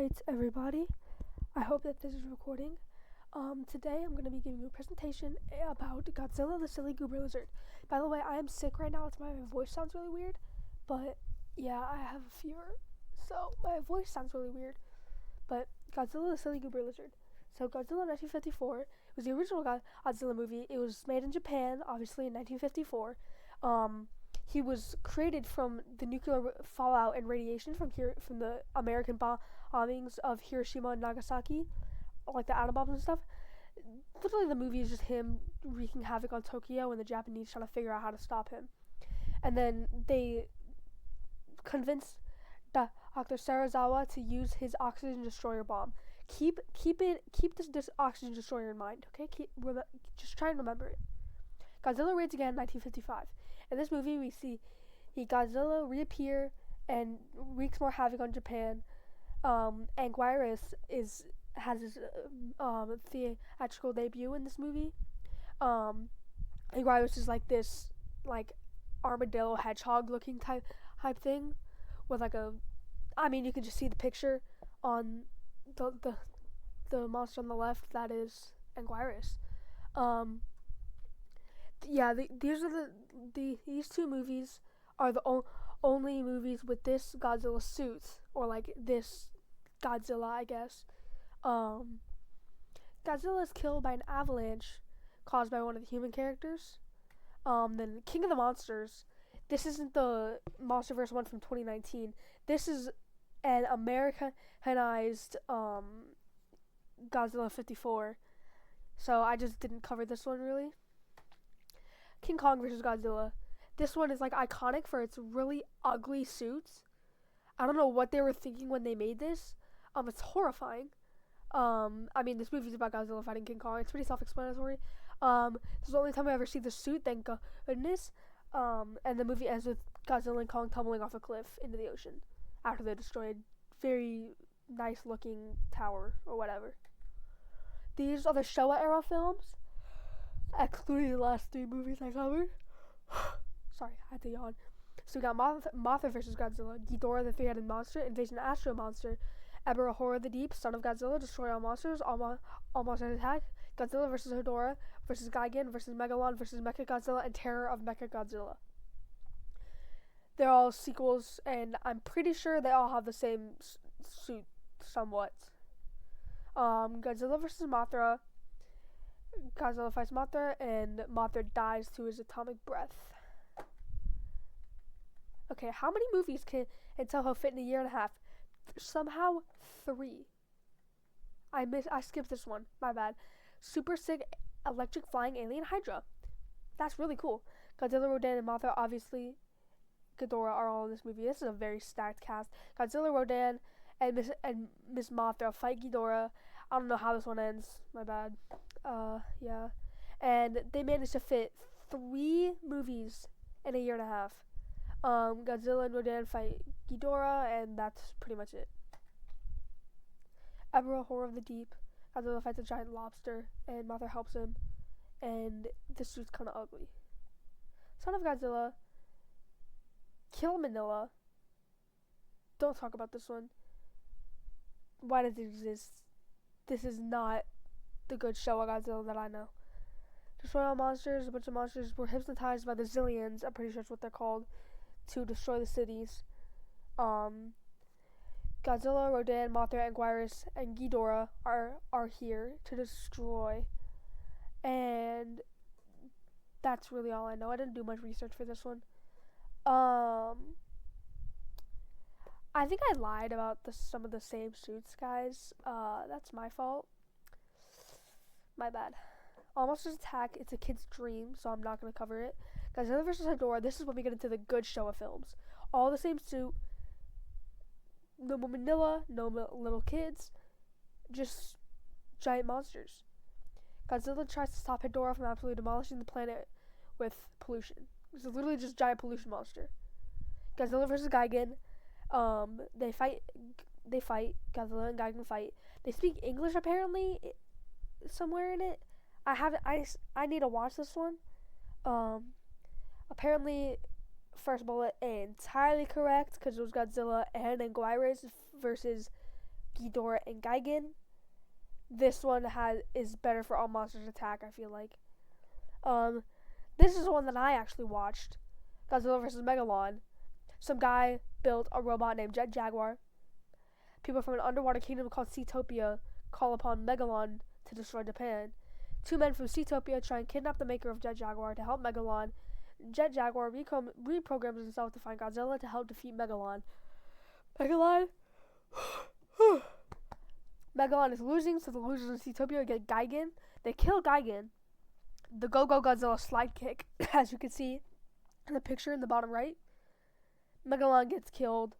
Alright, everybody. I hope that this is recording. Today I'm going to be giving you a presentation about Godzilla the Silly Goober Lizard. By the way, I am sick right now. That's why my voice sounds really weird. But, yeah, I have a fever. So, my voice sounds really weird. But, Godzilla the Silly Goober Lizard. So, Godzilla 1954 was the original Godzilla movie. It was made in Japan, obviously, in 1954. He was created from the nuclear fallout and radiation from the American bombings of Hiroshima and Nagasaki, like the atom bombs and stuff. Literally, the movie is just him wreaking havoc on Tokyo and the Japanese trying to figure out how to stop him. And then they convinced Dr. Sarazawa to use his oxygen destroyer bomb. Keep this oxygen destroyer in mind, okay? Just try and remember it. Godzilla raids again in 1955. In this movie, we see Godzilla reappear and wreaks more havoc on Japan. Anguirus has his theatrical debut in this movie. Anguirus is like this armadillo hedgehog looking type thing with you can just see the picture on the monster on the left. That is Anguirus. These two movies are the only movies with this Godzilla suit, or this Godzilla, I guess. Godzilla is killed by an avalanche caused by one of the human characters. Then King of the Monsters. This isn't the MonsterVerse one from 2019. This is an Americanized Godzilla 54. So I just didn't cover this one really. King Kong vs. Godzilla. This one is iconic for its really ugly suits. I don't know what they were thinking when they made this. It's horrifying. This movie's about Godzilla fighting King Kong. It's pretty self-explanatory. This is the only time I ever see the suit, thank goodness. And the movie ends with Godzilla and Kong tumbling off a cliff into the ocean after they destroyed very nice looking tower or whatever. These are the Showa era films, excluding the last three movies I covered. Sorry, I had to yawn. So we got Mothra vs. Godzilla, Ghidorah the Three-Headed Monster, Invasion Astro Monster, Ebirah Horror of the Deep, Son of Godzilla, Destroy All Monsters, All Monsters Attack, Godzilla vs. Hedorah vs. Gigan vs. Megalon vs. Mechagodzilla, and Terror of Mechagodzilla. They're all sequels, and I'm pretty sure they all have the same suit, somewhat. Godzilla vs. Mothra. Godzilla fights Mothra, and Mothra dies to his atomic breath. Okay, how many movies can Toho fit in a year and a half? Somehow 3. I skipped this one. My bad. Super Sick Electric Flying Alien Hydra. That's really cool. Godzilla, Rodan, and Mothra, obviously Ghidorah, are all in this movie. This is a very stacked cast. Godzilla, Rodan, and Miss Mothra fight Ghidorah. I don't know how this one ends. My bad. Yeah. And they managed to fit 3 movies in a year and a half. Godzilla and Rodan fight Ghidorah, and that's pretty much it. Ebirah Horror of the Deep. Godzilla fights a giant lobster, and Mothra helps him, and this suit's kind of ugly. Son of Godzilla. Kill Manila. Don't talk about this one. Why does it exist? This is not the good Showa Godzilla that I know. Destroy All Monsters. A bunch of monsters were hypnotized by the Zillions, I'm pretty sure that's what they're called, to destroy the cities. Godzilla, Rodan, Mothra, Anguirus, and Ghidorah are here to destroy. And that's really all I know. I didn't do much research for this one. I think I lied about some of the same suits, guys. That's my fault. My bad. All Monsters Attack, it's a kid's dream, so I'm not going to cover it. Godzilla vs. Hedorah, this is when we get into the good Showa films. All the same suit. No Manila, no little kids. Just giant monsters. Godzilla tries to stop Hedorah from absolutely demolishing the planet with pollution. It's literally just giant pollution monster. Godzilla vs. Gigan. They fight. Godzilla and Gigan fight. They speak English apparently somewhere in it. I need to watch this one. Apparently First bullet entirely correct because it was Godzilla and Anguirus versus Ghidorah, and Gigan. This one is better for all monsters attack, I feel like. This is one that I actually watched. Godzilla vs. Megalon. Some guy built a robot named Jet Jaguar. People from an underwater kingdom called Seatopia call upon Megalon to destroy Japan. Two men from Seatopia try and kidnap the maker of Jet Jaguar to help Megalon. Jet Jaguar reprograms himself to find Godzilla to help defeat Megalon. Megalon is losing, so the losers in Seatopia get Gigan. They kill Gigan. The Go-Go Godzilla slide kick, as you can see in the picture in the bottom right. Megalon gets killed,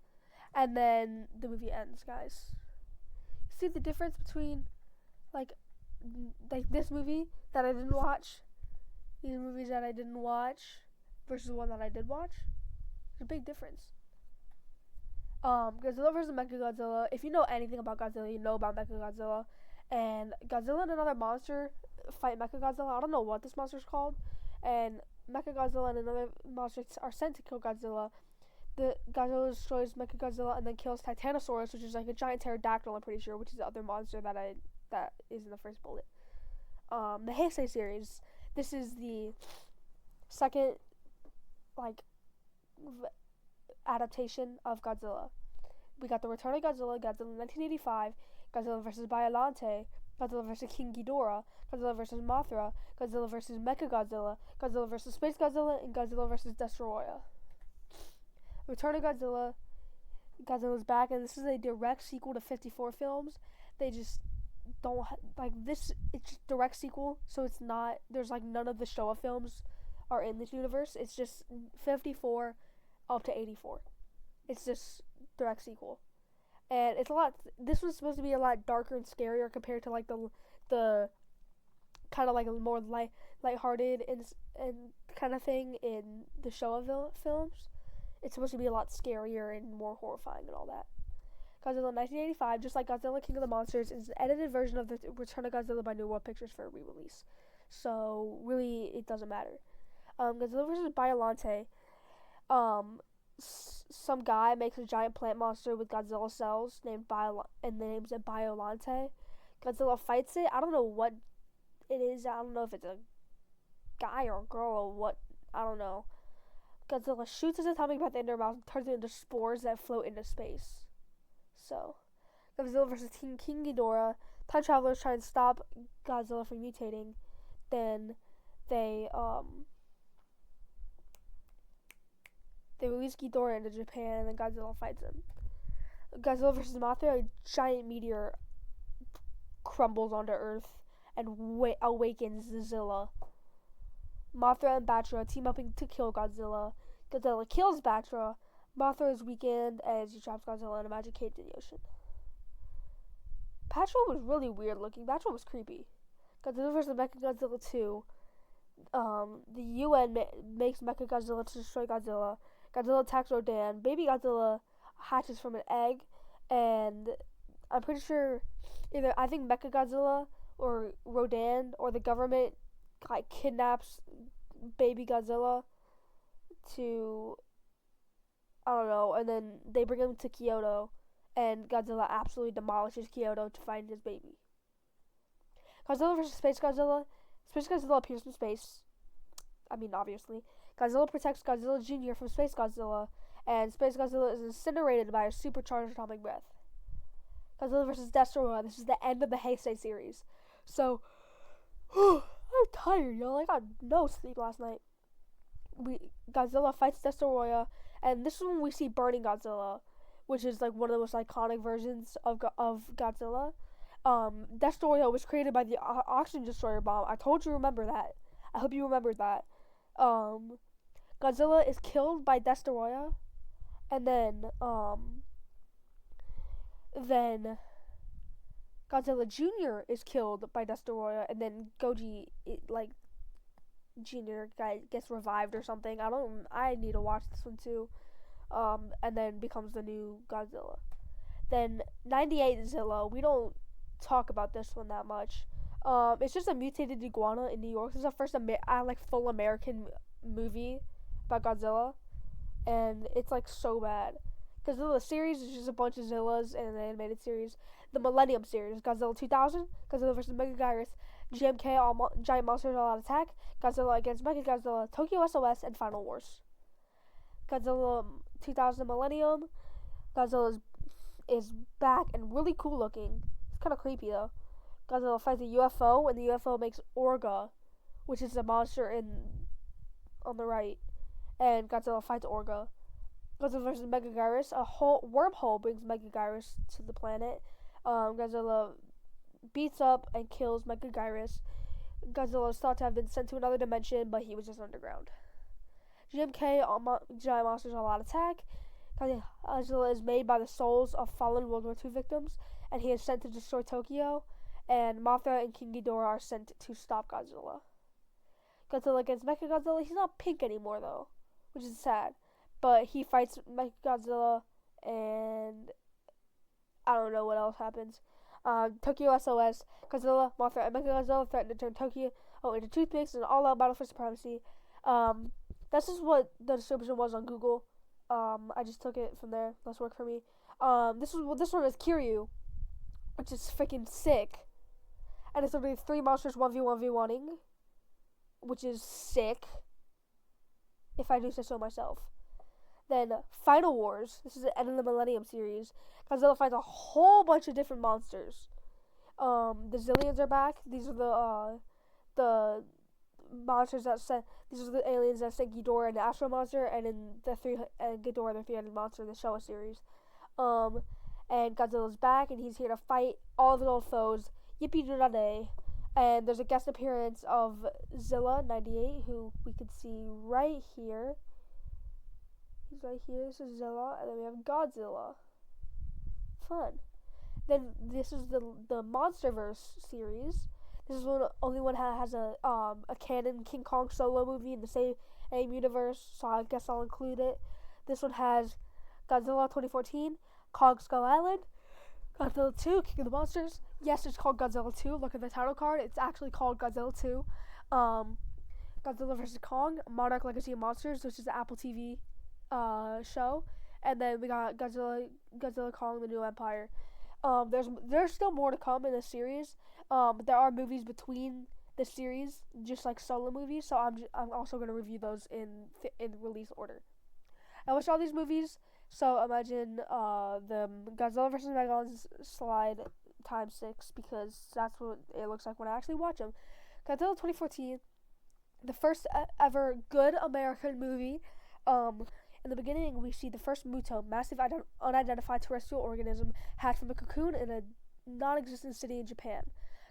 and then the movie ends, guys. See the difference between, like this movie that I didn't watch, these movies that I didn't watch, versus the one that I did watch? There's a big difference. Godzilla vs. Mechagodzilla. If you know anything about Godzilla, you know about Mechagodzilla. And Godzilla and another monster fight Mechagodzilla. I don't know what this monster's called. And Mechagodzilla and another monster are sent to kill Godzilla. The Godzilla destroys Mechagodzilla and then kills Titanosaurus, which is like a giant pterodactyl, I'm pretty sure, which is the other monster that is in the first bullet. The Heisei series. This is the second, adaptation of Godzilla. We got the Return of Godzilla, Godzilla 1985, Godzilla vs. Biollante, Godzilla vs. King Ghidorah, Godzilla vs. Mothra, Godzilla vs. Mechagodzilla, Godzilla vs. Space Godzilla, and Godzilla vs. Destoroyah. Return of Godzilla. Godzilla's back, and this is a direct sequel to 54 films. They just don't this. It's just direct sequel, so it's not. There's none of the Showa films are in this universe. It's just 54 up to 84. It's just direct sequel, and it's a lot. This was supposed to be a lot darker and scarier compared to the kind of more lighthearted and kind of thing in the Showa films. It's supposed to be a lot scarier and more horrifying and all that. Godzilla 1985, just like Godzilla King of the Monsters, is an edited version of the Return of Godzilla by New World Pictures for a re-release. So really, it doesn't matter. Godzilla vs. Biollante. Some guy makes a giant plant monster with Godzilla cells named and names it Biollante. Godzilla fights it. I don't know what it is. I don't know if it's a guy or a girl or what. I don't know. Godzilla shoots his atomic breath into her mouth and turns it into spores that float into space. So, Godzilla vs. King Ghidorah. Time travelers try and stop Godzilla from mutating. Then they release Ghidorah into Japan, and then Godzilla fights him. Godzilla vs. Mothra. A giant meteor crumbles onto Earth and awakens Zilla. Mothra and Batra team up to kill Godzilla. Godzilla kills Batra. Mothra is weakened as he traps Godzilla in a magic cage in the ocean. Batra was really weird looking. Batra was creepy. Godzilla vs. Mechagodzilla 2. The UN makes Mechagodzilla to destroy Godzilla. Godzilla attacks Rodan. Baby Godzilla hatches from an egg, and I'm pretty sure I think Mechagodzilla or Rodan or the government kidnaps baby Godzilla to, I don't know, and then they bring him to Kyoto, and Godzilla absolutely demolishes Kyoto to find his baby. Godzilla vs. Space Godzilla. Space Godzilla appears from space. I mean, obviously. Godzilla protects Godzilla Jr. from Space Godzilla, and Space Godzilla is incinerated by a supercharged atomic breath. Godzilla vs. Destoroyah. This is the end of the Heisei series. So, I'm tired, y'all. I got no sleep last night. Godzilla fights Destoroyah, and this is when we see Burning Godzilla, which is one of the most iconic versions of Godzilla. Destoroyah was created by the oxygen destroyer bomb. I told you remember that. I hope you remembered that. Godzilla is killed by Destoroyah, and then Godzilla Jr. is killed by Destoroyah, and then Goji Jr. guy gets revived or something. I need to watch this one too. And then becomes the new Godzilla. Then 98 Zilla. We don't talk about this one that much. It's just a mutated iguana in New York. This is the first full American movie about Godzilla, and it's so bad. Godzilla series is just a bunch of Zillas in an animated series. The Millennium series, Godzilla 2000, Godzilla vs. Megaguirus, GMK, Giant Monsters All Out Attack, Godzilla against Mechagodzilla, Tokyo SOS, and Final Wars. Godzilla 2000 Millennium, Godzilla is back and really cool looking. It's kind of creepy though. Godzilla fights a UFO, and the UFO makes Orga, which is a monster on the right, and Godzilla fights Orga. Godzilla vs. Megaguirus, a wormhole brings Megaguirus to the planet. Godzilla beats up and kills Megaguirus. Godzilla is thought to have been sent to another dimension, but he was just underground. GMK, Giant Monsters All Out Attack. Godzilla is made by the souls of fallen World War II victims, and he is sent to destroy Tokyo. And Mothra and King Ghidorah are sent to stop Godzilla. Godzilla against Mechagodzilla. He's not pink anymore though, which is sad. But he fights Mechagodzilla, and I don't know what else happens. Tokyo SOS. Godzilla, Mothra, and Mechagodzilla threaten to turn Tokyo into toothpicks in an all-out battle for supremacy. This is what the description was on Google. I just took it from there. Let's work for me. This one is Kiryu, which is freaking sick. And it's literally 3 monsters 1v1v1ing, which is sick, if I do say so myself. Then Final Wars. This is the end of the Millennium series. Godzilla fights a whole bunch of different monsters. The Zillions are back. These are the monsters that sent. These are the aliens that sent Ghidorah and the Astro Monster, and in the Ghidorah, the 300 monster in the Showa series. And Godzilla's back, and he's here to fight all of his old foes. Yippee-doo-dah-day. And there's a guest appearance of Zilla 98, who we could see right here. He's right here. This is Zilla, and then we have Godzilla. Fun. Then this is the MonsterVerse series. This is only one has a canon King Kong solo movie in the same universe, so I guess I'll include it. This one has Godzilla 2014, Kong Skull Island, Godzilla 2, King of the Monsters. Yes, it's called Godzilla 2. Look at the title card. It's actually called Godzilla 2. Godzilla vs. Kong, Monarch Legacy of Monsters, which is an Apple TV show. And then we got Godzilla Kong, The New Empire. There's still more to come in this series. But there are movies between the series, just like solo movies. So I'm also going to review those in release order. I watched all these movies. So imagine the Godzilla vs. Megalon slide times 6, because that's what it looks like when I actually watch them. Godzilla 2014, the first ever good American movie. In the beginning, we see the first Muto, massive unidentified terrestrial organism hatched from a cocoon in a non-existent city in Japan.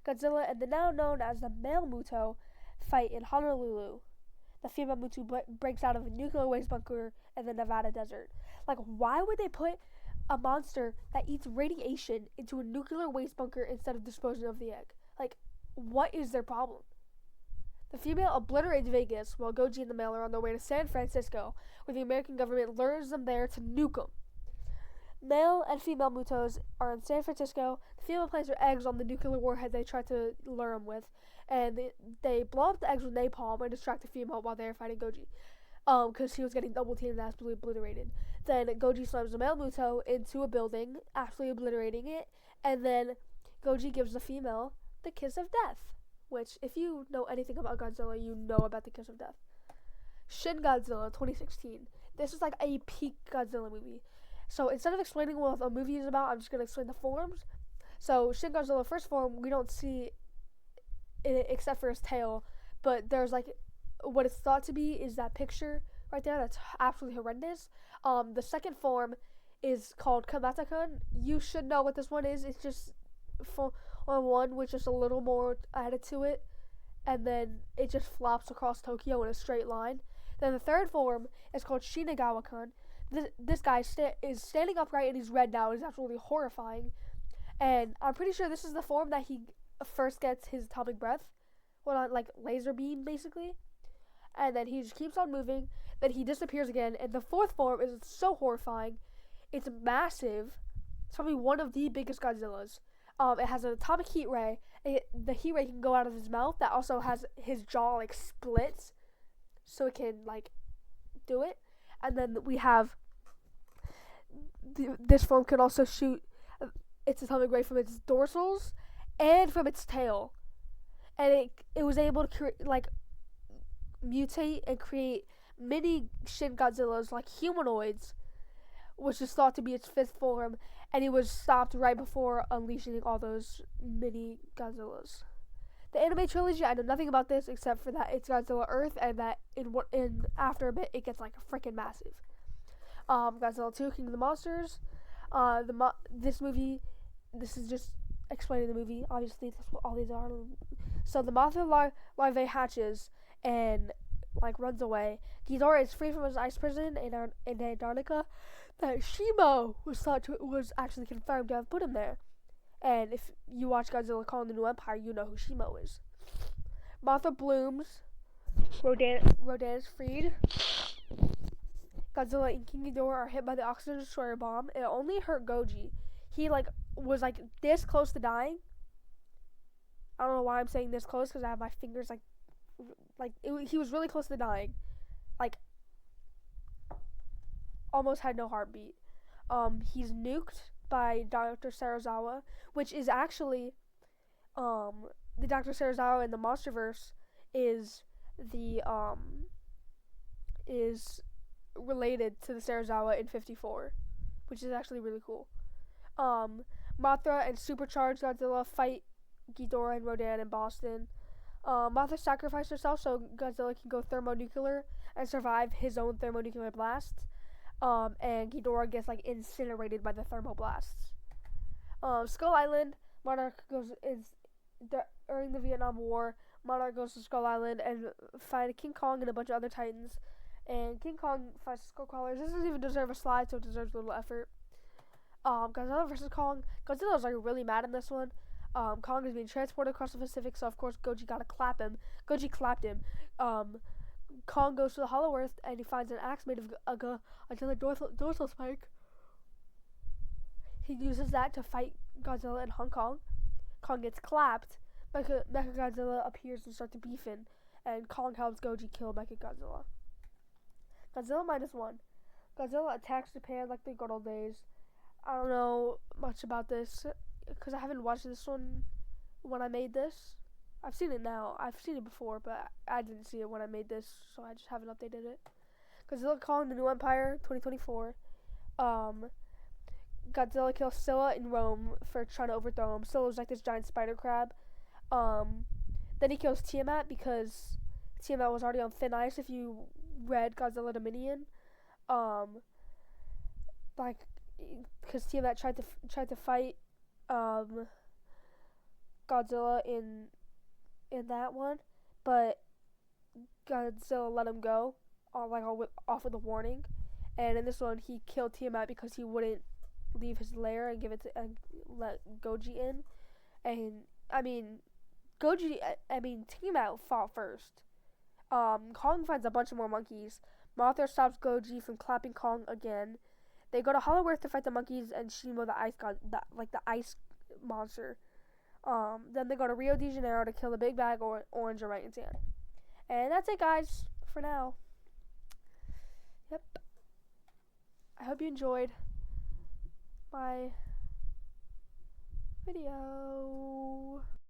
Godzilla and the now known as the male Muto fight in Honolulu. The female Muto breaks out of a nuclear waste bunker in the Nevada desert. Like, why would they put a monster that eats radiation into a nuclear waste bunker instead of disposing of the egg? Like, what is their problem? The female obliterates Vegas while Goji and the male are on their way to San Francisco, where the American government lures them there to nuke them. Male and female Mutos are in San Francisco. The female plants her eggs on the nuclear warhead they try to lure them with, and they blow up the eggs with napalm and distract the female while they're fighting Goji, because she was getting double teamed and absolutely obliterated. Then Goji slams the male Muto into a building, absolutely obliterating it, and then Goji gives the female the kiss of death, which, if you know anything about Godzilla, you know about the kiss of death. Shin Godzilla 2016. This is like a peak Godzilla movie. So instead of explaining what a movie is about, I'm just going to explain the forms. So Shin Godzilla first form, we don't see it except for his tail, but there's like what it's thought to be is that picture right there that's absolutely horrendous. The second form is called Kamata-kun. You should know what this one is. It's just one with just a little more added to it, and then it just flops across Tokyo in a straight line. Then the third form is called Shinagawa-kun. This guy is standing upright and he's red now. He's absolutely horrifying, and I'm pretty sure this is the form that he first gets his atomic breath, or like laser beam basically, and then he just keeps on moving. Then he disappears again, and the fourth form is so horrifying. It's massive. It's probably one of the biggest Godzillas. It has an atomic heat ray. The heat ray can go out of his mouth. That also has his jaw like splits, so it can like do it. And then we have this form can also shoot its atomic ray from its dorsals and from its tail, and it was able to mutate and create mini Shin Godzillas, like humanoids, which is thought to be its fifth form, and it was stopped right before unleashing all those mini Godzillas. The anime trilogy, I know nothing about this except for that it's Godzilla Earth, and that in after a bit it gets like freaking massive. Godzilla 2, King of the Monsters. This movie, this is just explaining the movie. Obviously, that's what all these are. So the Mothra larvae hatches and runs away. Ghidorah is free from his ice prison in Antarctica. That Shimo was actually confirmed to have put him there. And if you watch Godzilla Kong the New Empire, you know who Shimo is. Mothra blooms. Rodan is freed. Godzilla and King Ghidorah are hit by the oxygen destroyer bomb. It only hurt Goji. He was this close to dying. I don't know why I'm saying this close, because I have my fingers he was really close to dying. Almost had no heartbeat. He's nuked by Dr. Serizawa, which is actually the Dr. Serizawa in the Monsterverse is related to the Serizawa in 54, which is actually really cool. Mothra and supercharged Godzilla fight Ghidorah and Rodan in Boston. Mothra sacrificed herself so Godzilla can go thermonuclear and survive his own thermonuclear blast. And Ghidorah gets incinerated by the thermoblasts. Skull Island, during the Vietnam War, Monarch goes to Skull Island and fight King Kong and a bunch of other titans. And King Kong fights the Skull Crawlers. This doesn't even deserve a slide, so it deserves a little effort. Godzilla versus Kong. Godzilla's really mad in this one. Kong is being transported across the Pacific, so of course Goji gotta clap him. Goji clapped him. Kong goes to the Hollow Earth and he finds an axe made of another dorsal spike. He uses that to fight Godzilla in Hong Kong. Kong gets clapped. Mechagodzilla appears and starts beefing, and Kong helps Goji kill Mechagodzilla. Godzilla -1. Godzilla attacks Japan like the good old days. I don't know much about this because I haven't watched this one when I made this. I've seen it now. I've seen it before, but I didn't see it when I made this, so I just haven't updated it. Godzilla Kong the New Empire, 2024. Godzilla kills Scylla in Rome for trying to overthrow him. Scylla's this giant spider crab. Then he kills Tiamat because Tiamat was already on thin ice if you read Godzilla Dominion. Because Tiamat tried to fight Godzilla in that one, but Godzilla let him go, off with a warning. And in this one, he killed Tiamat because he wouldn't leave his lair and let Goji in. And Tiamat fought first. Kong finds a bunch of more monkeys. Mothra stops Goji from clapping Kong again. They go to Hollow Earth to fight the monkeys and Shimo the ice god, the ice monster. Then they go to Rio de Janeiro to kill the big bag orange orangutan. And that's it, guys, for now. Yep. I hope you enjoyed my video.